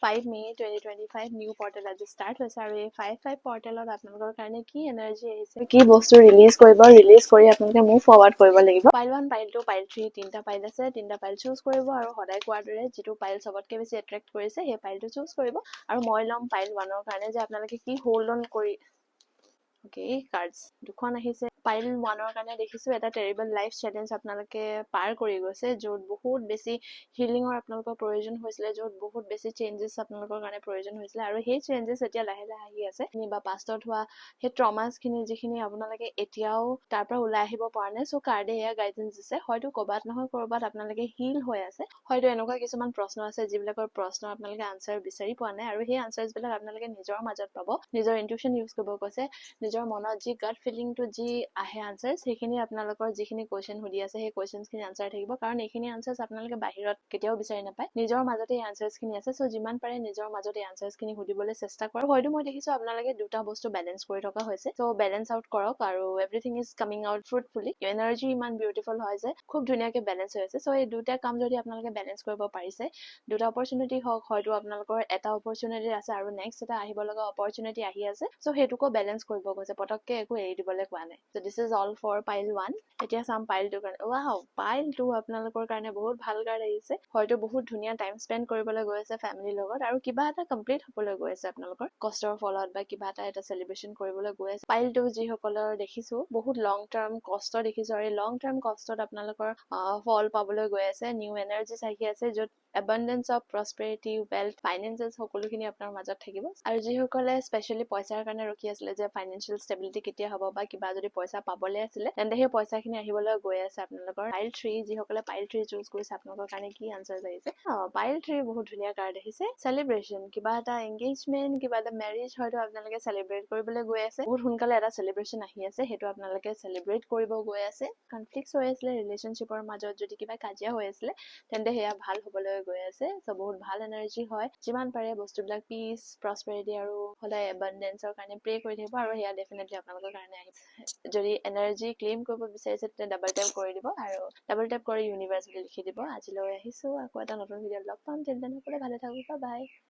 5 May 2025 new portal আজি start হৈছে আৰু এই 5 পৰ্টেলত আপোনালোকৰ কাৰণে কি এনাৰ্জি আহিছে কি বস্তু ৰিলিজ কৰি আপোনালোকে মুভ ফৰৱাৰ্ড কৰিব লাগিব পাইল 1 পাইল 2 পাইল 3 তিনটা পাইল আছে তিনটা পাইল চুজ কৰিব আৰু সদায় কোৱাৰ দৰে যিটো পাইল সবতকৈ বেছি এট্ৰেক্ট কৰিছে সেই পাইলটো চুজ কৰিব আৰু মই ল'ম পাইল 1 ৰ কাৰণে যে আপোনালোকে কি হোল্ড অন কৰি ওকে কাৰ্ডছ দুখন আহিছে পাইল 1 ৰ কাৰণে দেখিছো এটা টেৰিবল লাইফ চ্যালেঞ্জ আপোনালোকে পাৰ কৰি গৈছে য'ত বহুত বেছি হিলিংৰ আপোনালোকৰ প্ৰয়োজন হৈছিল য'ত বহুত বেছি চেঞ্জেছ আপোনালোকৰ কাৰণে প্ৰয়োজন হৈছিল আৰু সেই চেঞ্জেছ এতিয়া লাহে লাহে আহি আছে বা পাষ্টত হোৱা সেই ট্ৰমাছ খিনি যিখিনি আপোনালোকে এতিয়াও তাৰ পৰা ওলাই আহিব পৰা নাই সো কাৰ্ডে এয়া গাইডেন্স দিছে হয়তো ক'বাত নহয় ক'ৰবাত আপোনালোকে হিল হৈ আছে হয়তো এনেকুৱা কিছুমান প্ৰশ্ন আছে যিবিলাকৰ প্ৰশ্ন আপোনালোকে আনসাৰ বিচাৰি পোৱা নাই আৰু সেই আনসাৰছ বিলাক আপোনালোকে নিজৰ মাজত পাব নিজৰ ইনটিউচন ইউজ কৰিব কৈছে নিজৰ মনত যি গাট ফিলিংটো যি আহে আনসাৰ সেইখিনি আপোনালোকৰ যিখিনি কোৱেশ্চন সুধি আছে সেই কোৱেশ্চনছ খিনি আনসাৰ থাকিব কাৰণ এইখিনি আনসাৰছ আপোনালোকে বাহিৰত কেতিয়াও বিচাৰি নাপায় নিজৰ মাজতে এই আনসাৰছ খিনি আছে সো যিমান পাৰে নিজৰ মাজতে এই আনসাৰছ খিনি সুধিবলৈ চেষ্টা কৰক হয়তো মই দেখিছো আপোনালোকে দুটা বস্তু বেলেন্স কৰি থকা হৈছে সো বেলেন্স আউট কৰক আৰু everything is coming out fruitfully energy ইমান বিউটিফুল হয় যে খুব ধুনীয়াকে বেলেন্স হৈ আছে সো এই দুটা কাম যদি আপোনালোকে বেলেন্স কৰিব পাৰিছে দুটা অপৰচুনিটি হওক হয়তো আপোনালোকৰ এটা অপৰচুনিটি আছে আৰু নেক্সট এটা আহিব লগা অপৰচুনিটি আহি আছে সো হেতুকো বেলেন্স কৰিব গৈছে পটককে একো এৰি দিবলৈ কোৱা নাই so this is all for pile 1 এতিয়া চাম পাইল 2 কাৰণে ওৱাও পাইল 2 আপোনালোকৰ কাৰণে বহুত ভাল কাৰ্ড আহিছে হয়তো বহুত ধুনীয়া টাইম স্পেন্ড কৰিবলৈ গৈ আছে ফ্যামিলিৰ লগত আৰু কিবা এটা কমপ্লিট হ'বলৈ গৈ আছে আপোনালোকৰ কষ্টৰ ফলত বা কিবা এটা সেলিব্ৰেশন কৰিবলৈ গৈ আছে পাইল 2 যি সকলৰ দেখিছো বহুত লং টাৰ্ম কষ্ট দেখিছো আৰু লং টাৰ্ম কষ্টত আপোনালোকৰ ফল পাবলৈ গৈ আছে নিউ এনাৰ্জিজ আহি আছে য'ত abundance of prosperity wealth finances সকলোখিনি আপোনাৰ মাজত থাকিব আৰু যিসকলে স্পেশালি পইচাৰ কাৰণে ৰখি আছিলে যে ফাইনান্সিয়েল ষ্টেবিলিটি কেতিয়া হ'ব বা কিবা যদি পইচা পাবলৈ আছিলে তেন্তে সেই পইচাখিনি আহিবলৈ গৈ আছে আপোনালোকৰ পাইল 3 যিসকলে পাইল 3 চুজ কৰিছে আপোনালোকৰ কাৰণে কি আনসাৰ আহিছে পাইল 3 বহুত ধুনীয়া কাৰ্ড আহিছে সেলিব্ৰেশন কিবা এটা এংগেজমেন্ট কিবা এটা মেৰিজ হয়তো আপোনালোকে সেলিব্ৰেট কৰিবলৈ গৈ আছে বহুত সোনকালে এটা সেলিব্ৰেশন আহি আছে হেতু আপোনালোকে সেলিব্ৰেট কৰিব গৈ আছে কনফ্লিক্টছ হৈ আছিলে ৰিলেশনশ্বিপৰ মাজত যদি কিবা কাজিয়া হৈ আছিলে তেন্তে হেয়া ভাল হ'বলৈ গৈ আছে সো বহুত ভাল এনাৰ্জি হয় যিমান পাৰে বস্তুবিলাক পিস প্ৰসপেৰিটি আৰু সদায় এবান্ডেন্সৰ কাৰণে প্ৰে কৰি থাকিব আৰু হেয়া ডেফিনেটলি আপোনালোকৰ কাৰণে আহিছে যদি এনাৰ্জি ক্লেইম কৰিব বিচাৰিছে তেন্তে ডাবল ট্যাপ কৰি দিব আৰু ডাবল ট্যাপ কৰি ইউনিভাৰ্স বুলি লিখি দিব আজিলৈ আহিছো আকৌ এটা নতুন ভিডিঅ' লগ পাম তেন্তে সকলোৱে ভালে থাকক বাই